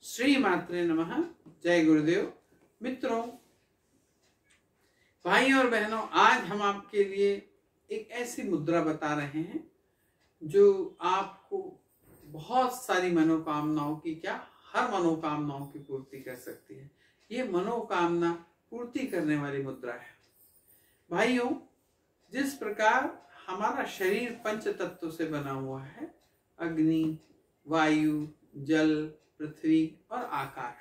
श्री मात्रे नमः। जय गुरुदेव। मित्रों, भाइयों और बहनों, आज हम आपके लिए एक ऐसी मुद्रा बता रहे हैं जो आपको बहुत सारी मनोकामनाओं की हर मनोकामनाओं की पूर्ति कर सकती है। ये मनोकामना पूर्ति करने वाली मुद्रा है। भाइयों, जिस प्रकार हमारा शरीर पंच तत्व से बना हुआ है, अग्नि, वायु, जल, पृथ्वी और आकाश।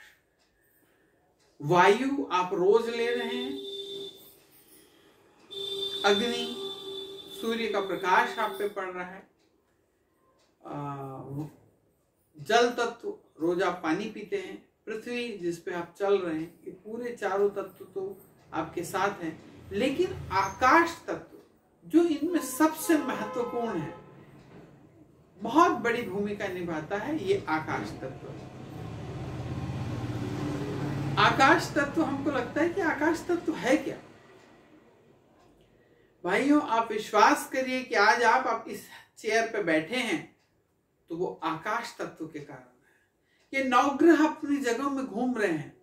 वायु आप रोज ले रहे हैं, अग्नि सूर्य का प्रकाश आप पे पड़ रहा है, जल तत्व रोज आप पानी पीते हैं, पृथ्वी जिस पे आप चल रहे हैं, ये पूरे चारों तत्व तो आपके साथ हैं। लेकिन आकाश तत्व जो इनमें सबसे महत्वपूर्ण है, बहुत बड़ी भूमिका निभाता है, ये आकाश तत्व। आकाश तत्व, हमको लगता है कि आकाश तत्व है क्या? भाइयों, आप विश्वास करिए कि आज आप इस चेयर पे बैठे हैं तो वो आकाश तत्व के कारण है। ये नवग्रह अपनी जगह में घूम रहे हैं,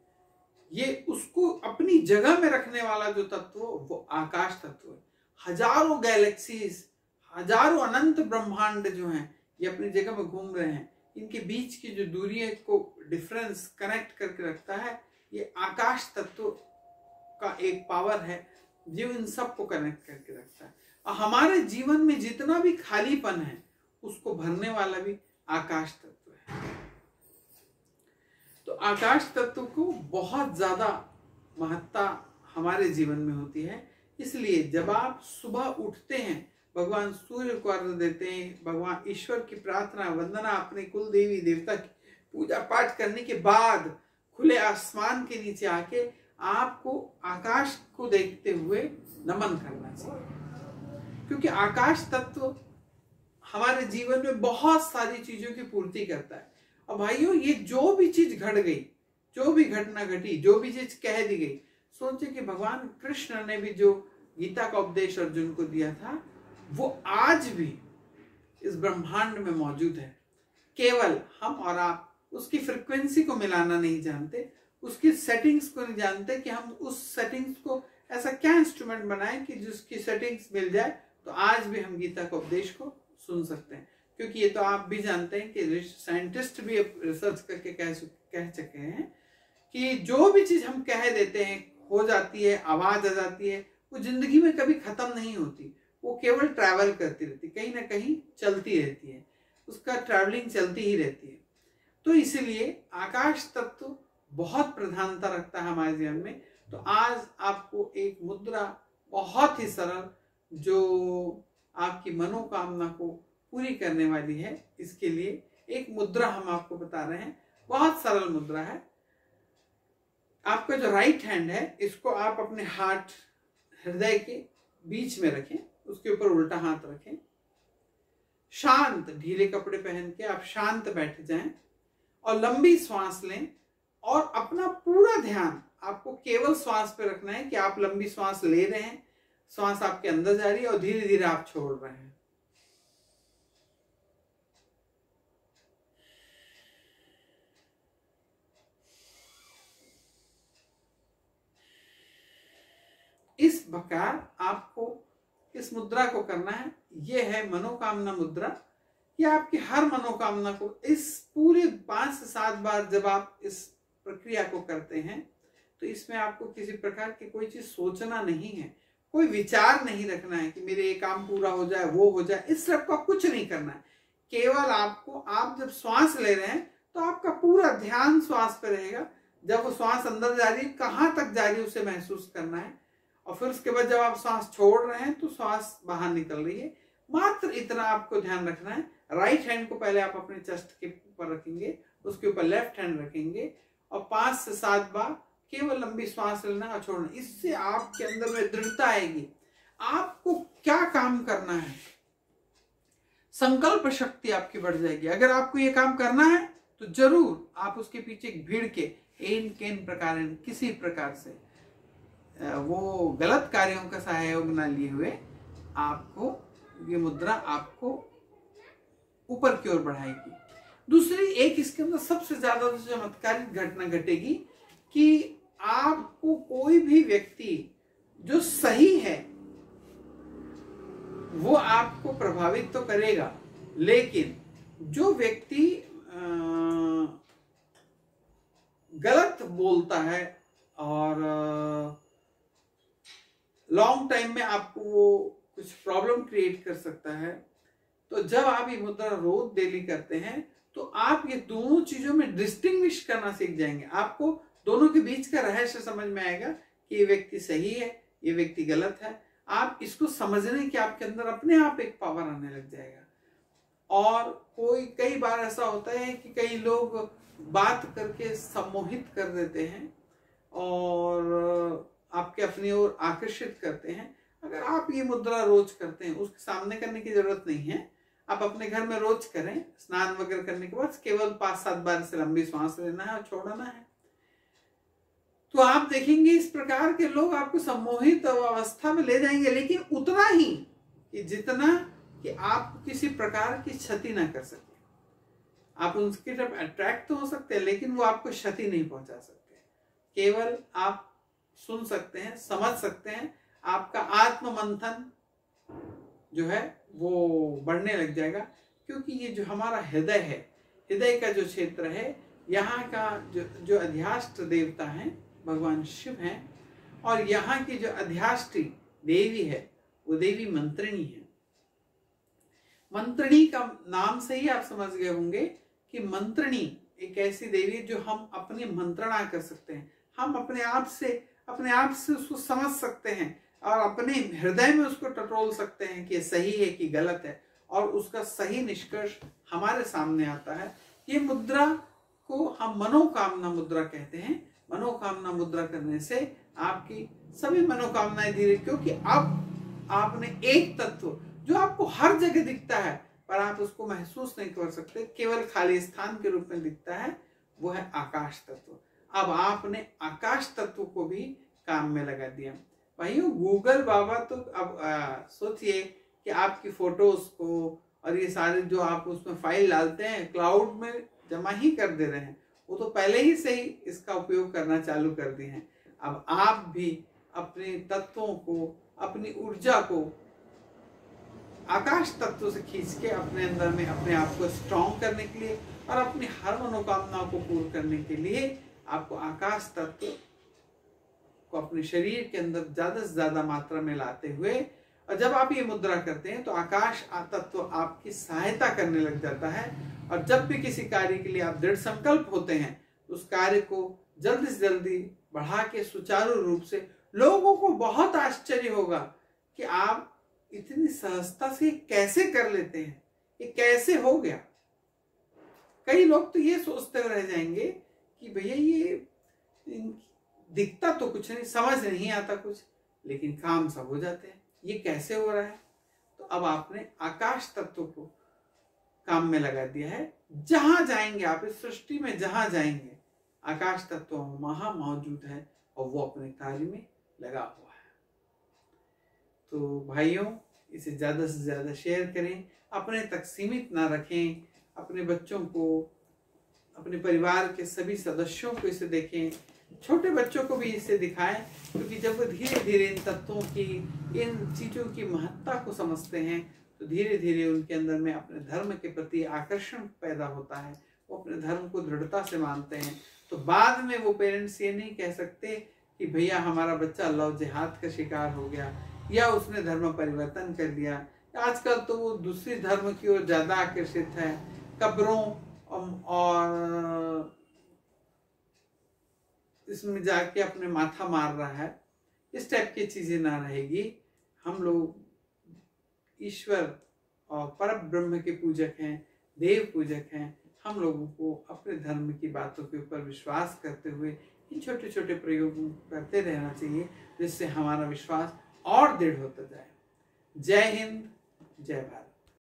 ये उसको अपनी जगह में रखने वाला जो तत्व वो आकाश तत्व है। हजारों गैलेक्सीज, हजारों अनंत ब्रह्मांड जो हैं, ये अपनी जगह में घूम रहे हैं। इनके बीच की जो दूरी को डिफरेंस कनेक्ट करके रखता है, ये आकाश तत्व का एक पावर है जो इन सबको कनेक्ट करके रखता है। और हमारे जीवन में जितना भी खालीपन है उसको भरने वाला भी आकाश तत्व है। तो आकाश तत्व को बहुत ज्यादा महत्ता हमारे जीवन में होती है। इसलिए जब आप सुबह उठते हैं, भगवान सूर्य को अर्घ्य देते हैं, भगवान ईश्वर की प्रार्थना वंदना, अपने कुल देवी देवता की पूजा पाठ करने के बाद खुले आसमान के नीचे आके आपको आकाश को देखते हुए नमन करना चाहिए। क्योंकि आकाश तत्व हमारे जीवन में बहुत सारी चीजों की पूर्ति करता है। और भाइयों, ये जो भी चीज घट गई, जो भी घटना घटी, जो भी चीज कह दी गई, सोचे कि भगवान कृष्ण ने भी जो गीता का उपदेश अर्जुन को दिया था, वो आज भी इस ब्रह्मांड में मौजूद है। केवल हम और आप उसकी फ्रिक्वेंसी को मिलाना नहीं जानते, उसकी सेटिंग्स को नहीं जानते कि हम उस सेटिंग्स को ऐसा क्या इंस्ट्रूमेंट बनाएं कि जिसकी सेटिंग्स मिल जाए तो आज भी हम गीता का उपदेश को सुन सकते हैं। क्योंकि ये तो आप भी जानते हैं कि साइंटिस्ट भी रिसर्च करके कह चुके हैं कि जो भी चीज हम कह देते हैं, हो जाती है, आवाज आ जाती है, वो जिंदगी में कभी खत्म नहीं होती। वो केवल ट्रैवल करती रहती, कहीं ना कहीं चलती रहती है, उसका ट्रैवलिंग चलती ही रहती है। तो इसीलिए आकाश तत्व बहुत प्रधानता रखता है हमारे जीवन में। तो आज आपको एक मुद्रा बहुत ही सरल, जो आपकी मनोकामना को पूरी करने वाली है, इसके लिए एक मुद्रा हम आपको बता रहे हैं। बहुत सरल मुद्रा है। आपका जो राइट हैंड है, इसको आप अपने हार्ट, हृदय के बीच में रखें, उसके ऊपर उल्टा हाथ रखें। शांत ढीले कपड़े पहन के आप शांत बैठ जाएं और लंबी श्वास लें। और अपना पूरा ध्यान आपको केवल श्वास पे रखना है कि आप लंबी श्वास ले रहे हैं, श्वास आपके अंदर जा रही है और धीरे धीरे आप छोड़ रहे हैं। इस प्रकार आपको इस मुद्रा को करना है। यह है मनोकामना मुद्रा। यह आपकी हर मनोकामना को इस पूरे 5 से 7 बार जब आप इस प्रक्रिया को करते हैं तो इसमें आपको किसी प्रकार की कोई चीज सोचना नहीं है, कोई विचार नहीं रखना है कि मेरे ये काम पूरा हो जाए, वो हो जाए, इस सब का कुछ नहीं करना है। केवल आपको, आप जब श्वास ले रहे हैं तो आपका पूरा ध्यान श्वास पे रहेगा। जब वो श्वास अंदर जा रही है, कहाँ तक जा रही है उसे महसूस करना है। और फिर उसके बाद जब आप श्वास छोड़ रहे हैं तो श्वास बाहर निकल रही है। मात्र इतना आपको ध्यान रखना है। राइट हैंड को पहले आप अपने चेस्ट के ऊपर रखेंगे, उसके ऊपर लेफ्ट हैंड रखेंगे और 5 से 7 बार केवल लंबी श्वास लेना और छोड़ना। इससे आपके अंदर में दृढ़ता आएगी। आपको क्या काम करना है, संकल्प शक्ति आपकी बढ़ जाएगी। अगर आपको ये काम करना है तो जरूर आप उसके पीछे भीड़ के एन केन प्रकार किसी प्रकार से वो गलत कार्यों का सहयोग न लिए हुए आपको ये मुद्रा आपको ऊपर की ओर बढ़ाएगी। दूसरी एक इसके अंदर सबसे ज्यादा जो चमत्कारिक घटना घटेगी कि आपको कोई भी व्यक्ति जो सही है वो आपको प्रभावित तो करेगा, लेकिन जो व्यक्ति गलत बोलता है और लॉन्ग टाइम में आपको वो कुछ प्रॉब्लम क्रिएट कर सकता है, तो जब आप ये मुद्रा रोज डेली करते हैं तो आप ये दोनों चीजों में डिस्टिंग्विश करना सीख जाएंगे। आपको दोनों के बीच का रहस्य समझ में आएगा कि ये व्यक्ति सही है, ये व्यक्ति गलत है। आप इसको समझने के आपके अंदर अपने आप एक पावर आने लग जाएगा। और कई बार ऐसा होता है कि कई लोग बात करके सम्मोहित कर देते हैं और आपके अपनी ओर आकर्षित करते हैं। अगर आप ये मुद्रा रोज करते हैं, उसके सामने करने की जरूरत नहीं है, आप अपने घर में रोज करें। स्नान वगैरह करने के बाद केवल 5-7 बार से लंबी सांस लेना है और छोड़ना है, तो आप देखेंगे इस प्रकार के लोग आपको सम्मोहित अवस्था में ले जाएंगे, लेकिन उतना ही कि जितना कि आप किसी प्रकार की क्षति ना कर सके। आप उनकी तरफ अट्रैक्ट तो हो सकते हैं, लेकिन वो आपको क्षति नहीं पहुंचा सकते। केवल आप सुन सकते हैं, समझ सकते हैं, आपका आत्म मंथन जो है वो बढ़ने लग जाएगा। क्योंकि ये जो हमारा हृदय है, हृदय का जो क्षेत्र है, यहाँ का जो अध्याष्ट देवता है भगवान शिव हैं, और यहाँ की जो अध्याष्टी देवी है वो देवी मंत्रिणी है। मंत्रिणी का नाम से ही आप समझ गए होंगे कि मंत्रिणी एक ऐसी देवी जो हम अपनी मंत्रणा कर सकते हैं। हम अपने आप से उसको समझ सकते हैं और अपने हृदय में उसको टटोल सकते हैं कि ये सही है कि गलत है, और उसका सही निष्कर्ष हमारे सामने आता है। ये मुद्रा को हम मनोकामना मुद्रा कहते हैं। मनोकामना मुद्रा करने से आपकी सभी मनोकामनाएं धीरे, क्योंकि अब आपने एक तत्व जो आपको हर जगह दिखता है पर आप उसको महसूस नहीं कर सकते, केवल खाली स्थान के रूप में दिखता है, वो है आकाश तत्व। अब आपने आकाश तत्व को भी काम में लगा दिया। भाइयों, गूगल बाबा तो अब सोचिए कि आपकी फोटोज को और ये सारे जो आप उसमें फाइल डालते हैं क्लाउड में जमा ही कर दे रहे हैं। वो तो पहले ही से ही इसका उपयोग करना चालू कर दिए हैं। अब आप भी अपने तत्वों को, अपनी ऊर्जा को आकाश तत्व से खींच के अपने अंदर में अपने आप को स्ट्रॉन्ग करने के लिए और अपनी हर मनोकामनाओं को पूर्ण करने के लिए आपको आकाश तत्व को अपने शरीर के अंदर ज्यादा से ज्यादा मात्रा में लाते हुए, और जब आप ये मुद्रा करते हैं तो आकाश तत्व आपकी सहायता करने लग जाता है। और जब भी किसी कार्य के लिए आप दृढ़ संकल्प होते हैं, उस कार्य को जल्दी से जल्दी बढ़ा के सुचारू रूप से, लोगों को बहुत आश्चर्य होगा कि आप इतनी सहजता से कैसे कर लेते हैं, ये कैसे हो गया। कई लोग तो ये सोचते रह जाएंगे कि भैया ये दिखता तो कुछ नहीं, समझ नहीं आता कुछ, लेकिन काम सब हो जाते हैं, ये कैसे हो रहा है। तो अब आपने आकाश तत्व को काम में लगा दिया है। जहां जाएंगे आप, इस सृष्टि में जहां जाएंगे, आकाश तत्व वहां मौजूद है और वो अपने कार्य में लगा हुआ है। तो भाइयों, इसे ज्यादा से ज्यादा शेयर करें, अपने तक सीमित ना रखें, अपने बच्चों को, अपने परिवार के सभी सदस्यों को इसे देखें, छोटे बच्चों को भी इसे दिखाएं, क्योंकि जब वो धीरे धीरे इन तत्वों की, इन चीजों की महत्ता को समझते हैं तो धीरे धीरे उनके अंदर में अपने धर्म के प्रति आकर्षण पैदा होता है। वो अपने धर्म को दृढ़ता से मानते हैं। तो बाद में वो पेरेंट्स ये नहीं कह सकते कि भैया हमारा बच्चा लव जिहाद का शिकार हो गया या उसने धर्म परिवर्तन कर लिया। आजकल तो वो दूसरी धर्म की ओर ज्यादा आकर्षित है, कब्रों और इसमें जाके अपने माथा मार रहा है, इस टाइप की चीजें ना रहेगी। हम लोग ईश्वर और परम ब्रह्म के पूजक हैं, देव पूजक हैं। हम लोगों को अपने धर्म की बातों के ऊपर विश्वास करते हुए इन छोटे छोटे प्रयोग करते रहना चाहिए, जिससे हमारा विश्वास और दृढ़ होता जाए। जय हिंद, जय भारत।